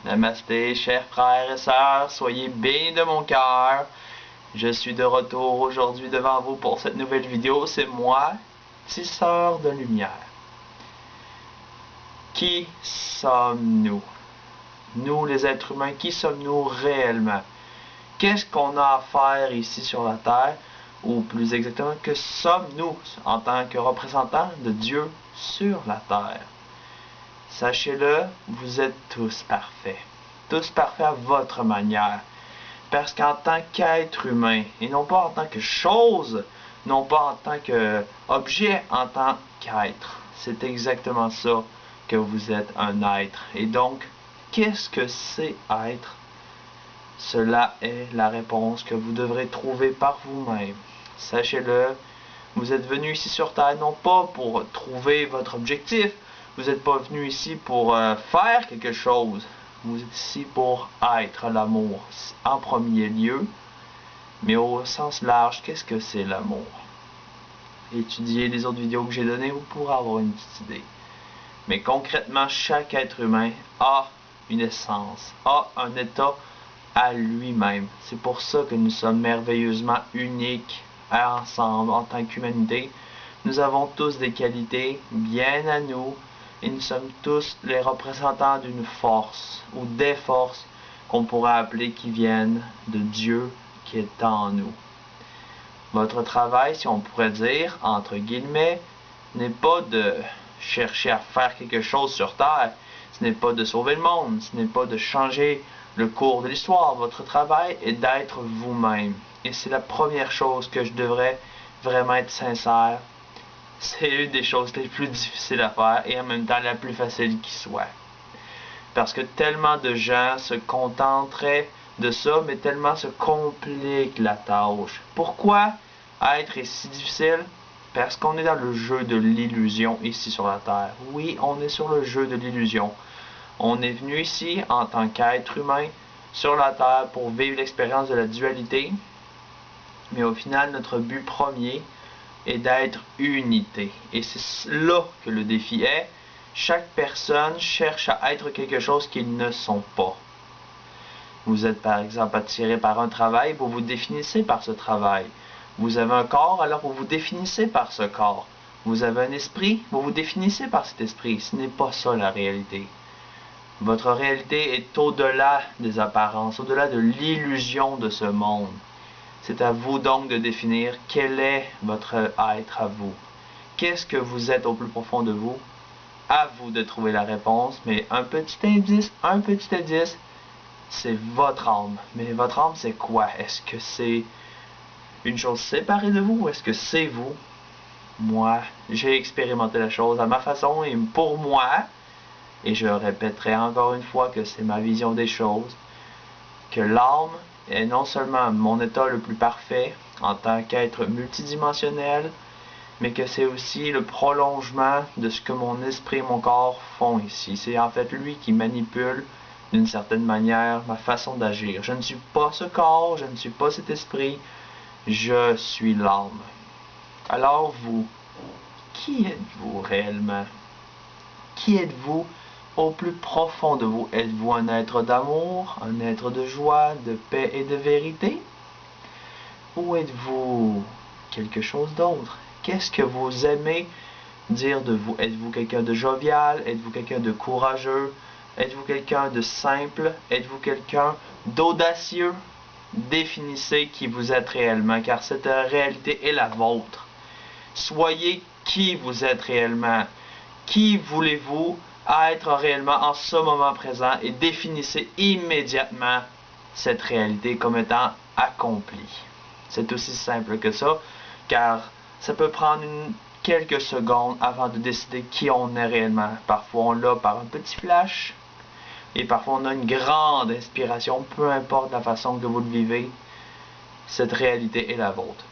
Namasté, chers frères et sœurs, soyez bénis de mon cœur. Je suis de retour aujourd'hui devant vous pour cette nouvelle vidéo. C'est moi, tisseur de lumière. Qui sommes-nous? Nous, les êtres humains, qui sommes-nous réellement? Qu'est-ce qu'on a à faire ici sur la terre? Ou plus exactement, que sommes-nous en tant que représentants de Dieu sur la terre? Sachez-le, vous êtes tous parfaits. Tous parfaits à votre manière. Parce qu'en tant qu'être humain, et non pas en tant que chose, non pas en tant qu'objet, en tant qu'être. C'est exactement ça que vous êtes un être. Et donc, qu'est-ce que c'est être? Cela est la réponse que vous devrez trouver par vous-même. Sachez-le, vous êtes venu ici sur Terre non pas pour trouver votre objectif, vous n'êtes pas venu ici pour faire quelque chose. Vous êtes ici pour être l'amour en premier lieu. Mais au sens large, qu'est-ce que c'est l'amour? Étudiez les autres vidéos que j'ai données, vous pourrez avoir une petite idée. Mais concrètement, chaque être humain a une essence, a un état à lui-même. C'est pour ça que nous sommes merveilleusement uniques ensemble en tant qu'humanité. Nous avons tous des qualités bien à nous et nous sommes tous les représentants d'une force ou des forces qu'on pourrait appeler qui viennent de Dieu qui est en nous. Votre travail, si on pourrait dire, entre guillemets, n'est pas de chercher à faire quelque chose sur Terre. Ce n'est pas de sauver le monde. Ce n'est pas de changer le cours de l'histoire. Votre travail est d'être vous-même. Et c'est la première chose que je devrais vraiment être sincère. C'est une des choses les plus difficiles à faire et en même temps la plus facile qui soit. Parce que tellement de gens se contenteraient de ça, mais tellement se compliquent la tâche. Pourquoi être est si difficile? Parce qu'on est dans le jeu de l'illusion ici sur la Terre. Oui, on est sur le jeu de l'illusion. On est venu ici en tant qu'être humain sur la Terre pour vivre l'expérience de la dualité. Mais au final, notre but premier est d'être unité. Et c'est là que le défi est. Chaque personne cherche à être quelque chose qu'ils ne sont pas. Vous êtes par exemple attiré par un travail, vous vous définissez par ce travail. Vous avez un corps, alors vous vous définissez par ce corps. Vous avez un esprit, vous vous définissez par cet esprit. Ce n'est pas ça la réalité. Votre réalité est au-delà des apparences, au-delà de l'illusion de ce monde. C'est à vous donc de définir quel est votre être à vous. Qu'est-ce que vous êtes au plus profond de vous? À vous de trouver la réponse, mais un petit indice, c'est votre âme. Mais votre âme, c'est quoi? Est-ce que c'est une chose séparée de vous ou est-ce que c'est vous? Moi, j'ai expérimenté la chose à ma façon et pour moi, et je répéterai encore une fois que c'est ma vision des choses, que l'âme est non seulement mon état le plus parfait en tant qu'être multidimensionnel, mais que c'est aussi le prolongement de ce que mon esprit et mon corps font ici. C'est en fait lui qui manipule d'une certaine manière ma façon d'agir. Je ne suis pas ce corps, je ne suis pas cet esprit, je suis l'âme. Alors vous, qui êtes-vous réellement? Qui êtes-vous au plus profond de vous? Êtes-vous un être d'amour, un être de joie, de paix et de vérité? Ou êtes-vous quelque chose d'autre? Qu'est-ce que vous aimez dire de vous? Êtes-vous quelqu'un de jovial? Êtes-vous quelqu'un de courageux? Êtes-vous quelqu'un de simple? Êtes-vous quelqu'un d'audacieux? Définissez qui vous êtes réellement, car cette réalité est la vôtre. Soyez qui vous êtes réellement. Qui voulez-vous être réellement en ce moment présent et définissez immédiatement cette réalité comme étant accomplie. C'est aussi simple que ça, car ça peut prendre quelques secondes avant de décider qui on est réellement. Parfois on l'a par un petit flash, et parfois on a une grande inspiration, peu importe la façon que vous le vivez, cette réalité est la vôtre.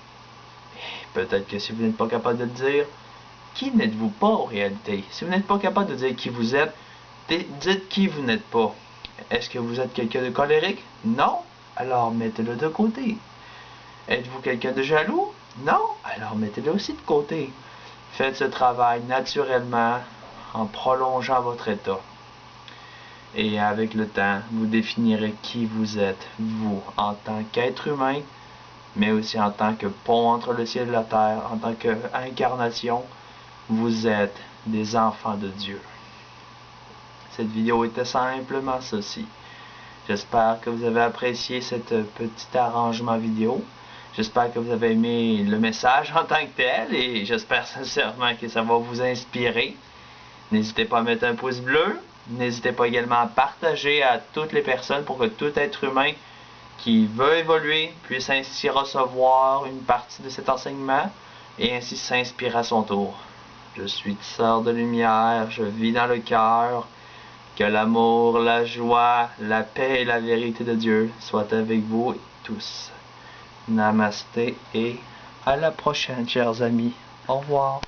Peut-être que si vous n'êtes pas capable de le dire, qui n'êtes-vous pas en réalité? Si vous n'êtes pas capable de dire qui vous êtes, dites qui vous n'êtes pas. Est-ce que vous êtes quelqu'un de colérique? Non? Alors mettez-le de côté. Êtes-vous quelqu'un de jaloux? Non? Alors mettez-le aussi de côté. Faites ce travail naturellement en prolongeant votre état. Et avec le temps, vous définirez qui vous êtes, vous, en tant qu'être humain, mais aussi en tant que pont entre le ciel et la terre, en tant qu'incarnation, vous êtes des enfants de Dieu. Cette vidéo était simplement ceci. J'espère que vous avez apprécié ce petit arrangement vidéo. J'espère que vous avez aimé le message en tant que tel et j'espère sincèrement que ça va vous inspirer. N'hésitez pas à mettre un pouce bleu. N'hésitez pas également à partager à toutes les personnes pour que tout être humain qui veut évoluer puisse ainsi recevoir une partie de cet enseignement et ainsi s'inspirer à son tour. Je suis tisseur de lumière, je vis dans le cœur. Que l'amour, la joie, la paix et la vérité de Dieu soient avec vous tous. Namasté et à la prochaine, chers amis. Au revoir.